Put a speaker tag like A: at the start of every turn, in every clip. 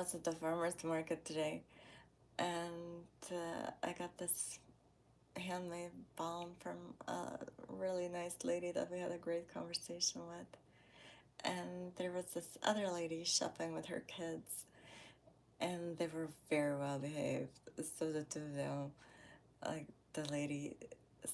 A: was at the farmer's market today, and I got this handmade balm from a really nice lady that we had a great conversation with. And there was this other lady shopping with her kids, and they were very well behaved. So the two of them, like the lady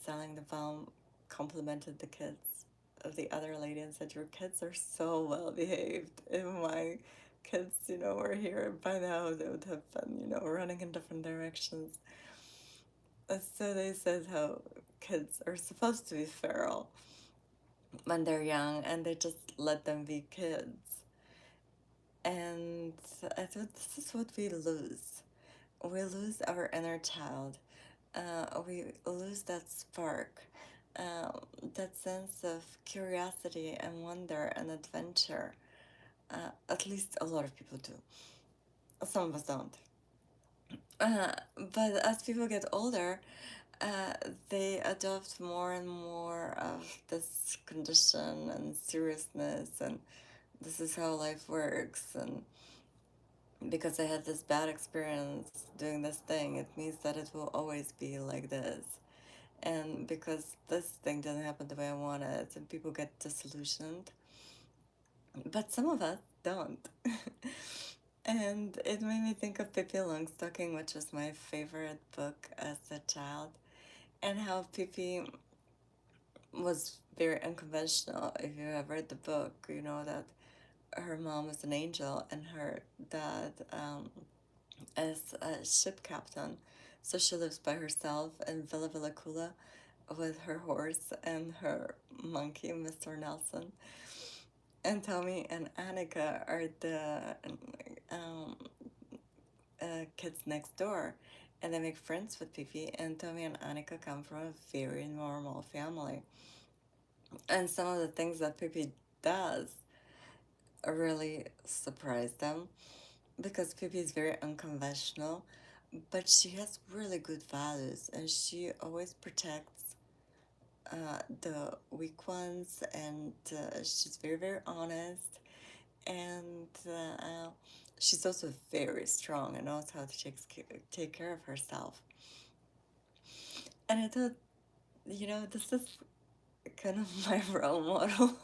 A: selling the balm, complimented the kids of the other lady and said, "Your kids are so well behaved. If my kids, were here by now, they would have been, running in different directions." So they said how kids are supposed to be feral when they're young and they just let them be kids. And I thought this is what we lose. We lose our inner child. We lose that spark, that sense of curiosity and wonder and adventure. At least a lot of people do. Some of us don't. But as people get older, uh, they adopt more and more of this condition and seriousness, and this is how life works. And because I had this bad experience doing this thing, it means that it will always be like this. And because this thing didn't happen the way I wanted, and people get disillusioned, but some of us don't. And it made me think of Pippi Longstocking, which was my favorite book as a child, and how Pippi was very unconventional. If you have read the book, you know that her mom is an angel and her dad is a ship captain. So she lives by herself in Villa Villacula with her horse and her monkey, Mr. Nelson. And Tommy and Annika are the um, kids next door. And they make friends with Pippi, and Tommy and Annika come from a very normal family. And some of the things that Pippi does really surprise them because Pippi is very unconventional, but she has really good values and she always protects the weak ones, and she's very, very honest, and she's also very strong and knows how to take care of herself. And I thought, this is kind of my role model.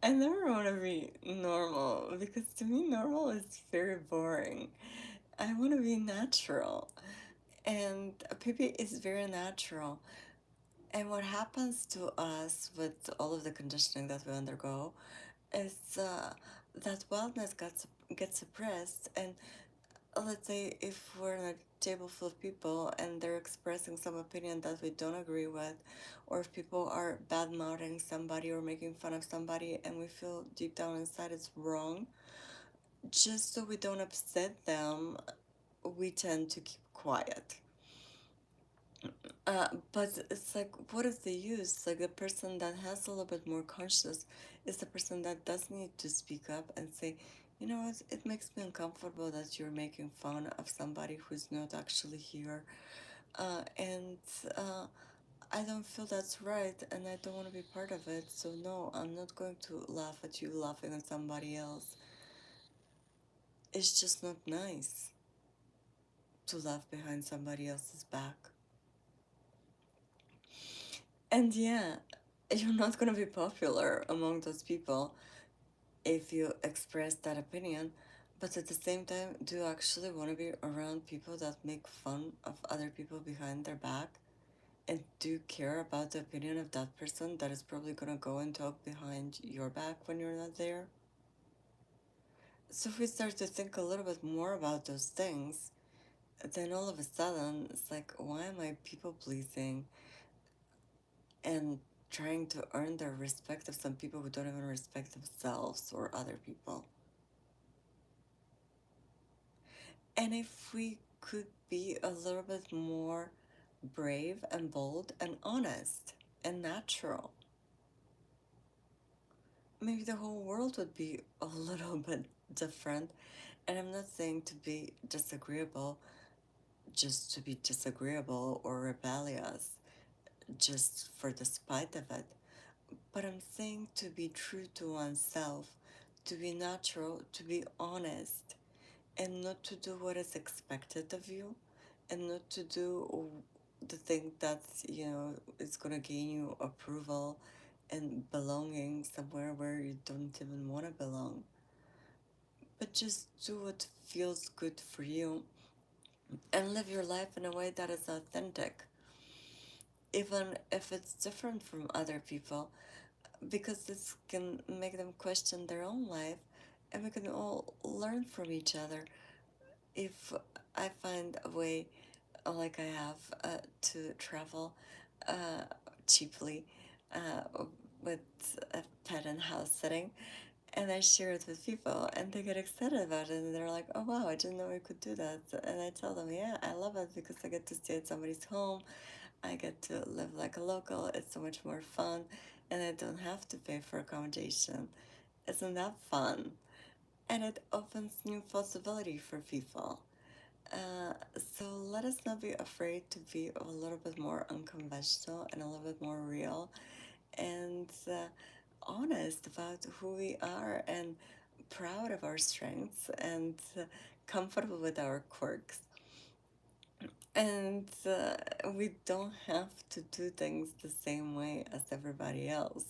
A: I never want to be normal because to me, normal is very boring. I want to be natural. And Pippi is very natural. And what happens to us with all of the conditioning that we undergo is that wildness gets suppressed. And let's say if we're in a table full of people and they're expressing some opinion that we don't agree with, or if people are bad mouthing somebody or making fun of somebody and we feel deep down inside it's wrong, just so we don't upset them, we tend to keep quiet. But it's like, what is the use? Like, the person that has a little bit more conscious is the person that does need to speak up and say, you know what, it makes me uncomfortable that you're making fun of somebody who's not actually here. And I don't feel that's right, and I don't want to be part of it. So, no, I'm not going to laugh at you laughing at somebody else. It's just not nice to laugh behind somebody else's back. And yeah, you're not gonna be popular among those people if you express that opinion, but at the same time, do you actually want to be around people that make fun of other people behind their back? And do you care about the opinion of that person that is probably gonna go and talk behind your back when you're not there? So if we start to think a little bit more about those things, then all of a sudden it's like, why am I people pleasing and trying to earn the respect of some people who don't even respect themselves or other people? And if we could be a little bit more brave and bold and honest and natural, maybe the whole world would be a little bit different. And I'm not saying to be disagreeable just to be disagreeable or rebellious just for the spite of it. But I'm saying to be true to oneself, to be natural, to be honest, and not to do what is expected of you, and not to do the thing that's, is gonna gain you approval and belonging somewhere where you don't even want to belong. But just do what feels good for you and live your life in a way that is authentic, even if it's different from other people, because this can make them question their own life, and we can all learn from each other. If I find a way, like I have, to travel uh, cheaply with a pet and house sitting, and I share it with people, and they get excited about it, and they're like, "Oh wow, I didn't know we could do that." And I tell them, "Yeah, I love it because I get to stay at somebody's home. I get to live like a local. It's so much more fun, and I don't have to pay for accommodation. Isn't that fun?" And it opens new possibility for people. Uh, so let us not be afraid to be a little bit more unconventional and a little bit more real and honest about who we are and proud of our strengths and comfortable with our quirks. And we don't have to do things the same way as everybody else.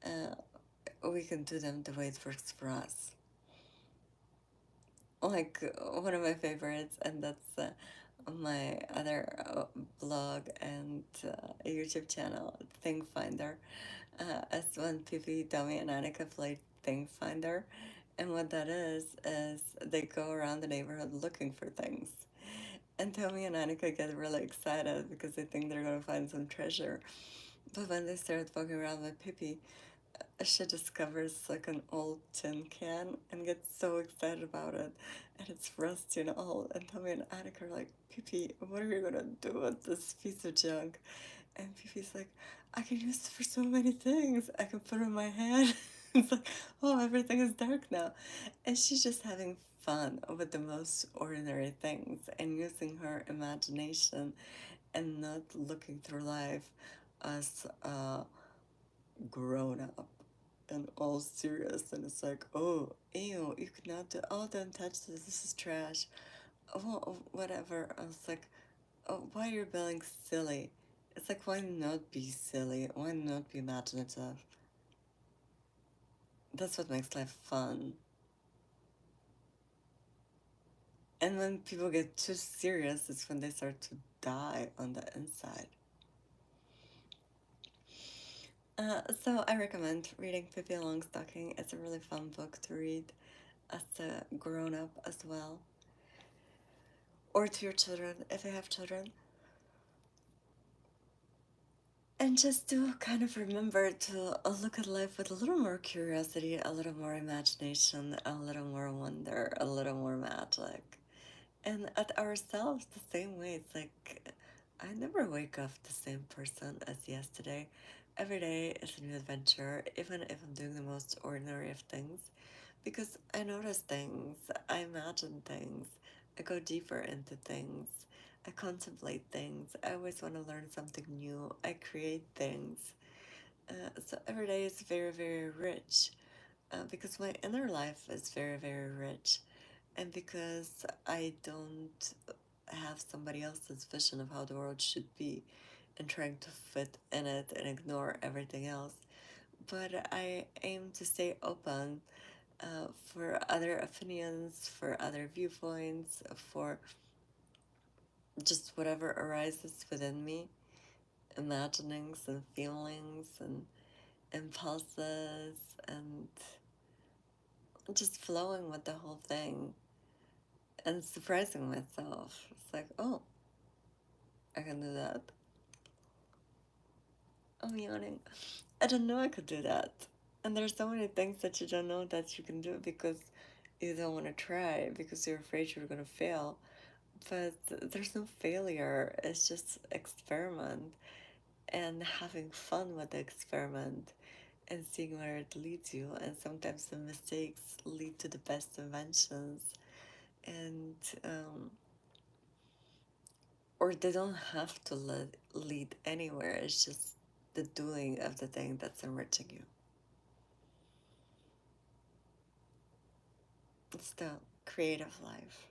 A: Uh, we can do them the way it works for us. Like one of my favorites, and that's my other blog and YouTube channel, Thing Finder. As when Pippi, Dummy, and Annika played Thing Finder. And what that is they go around the neighborhood looking for things. And Tommy and Annika get really excited because they think they're going to find some treasure. But when they start walking around with Pippi, she discovers like an old tin can and gets so excited about it. And it's rusty and old. And Tommy and Annika are like, Pippi, what are you going to do with this piece of junk? And Pippi's like, I can use it for so many things. I can put it in my hand. It's like, oh, everything is dark now. And she's just having fun with the most ordinary things and using her imagination and not looking through life as grown up and all serious. And it's like, oh, ew, you could not do, oh, don't touch this. This is trash. Oh, whatever. I was like, oh, why are you being silly? It's like, why not be silly? Why not be imaginative? That's what makes life fun. And when people get too serious, it's when they start to die on the inside. So I recommend reading Pippi Longstocking. It's a really fun book to read as a grown up as well, or to your children if you have children. And just to kind of remember to look at life with a little more curiosity, a little more imagination, a little more wonder, a little more magic. And at ourselves the same way. It's like I never wake up the same person as yesterday. Every day is a new adventure, even if I'm doing the most ordinary of things. Because I notice things, I imagine things, I go deeper into things, I contemplate things, I always want to learn something new, I create things. So every day is very, very rich because my inner life is very, very rich. And because I don't have somebody else's vision of how the world should be and trying to fit in it and ignore everything else. But I aim to stay open for other opinions, for other viewpoints, for just whatever arises within me, imaginings and feelings and impulses, and just flowing with the whole thing and surprising myself. It's like, oh, I can do that. I'm yawning. I didn't know I could do that. And there's so many things that you don't know that you can do because you don't want to try, because you're afraid you're going to fail. But there's no failure, it's just experiment and having fun with the experiment and seeing where it leads you. And sometimes the mistakes lead to the best inventions. And, or they don't have to lead anywhere, it's just the doing of the thing that's enriching you. It's the creative life.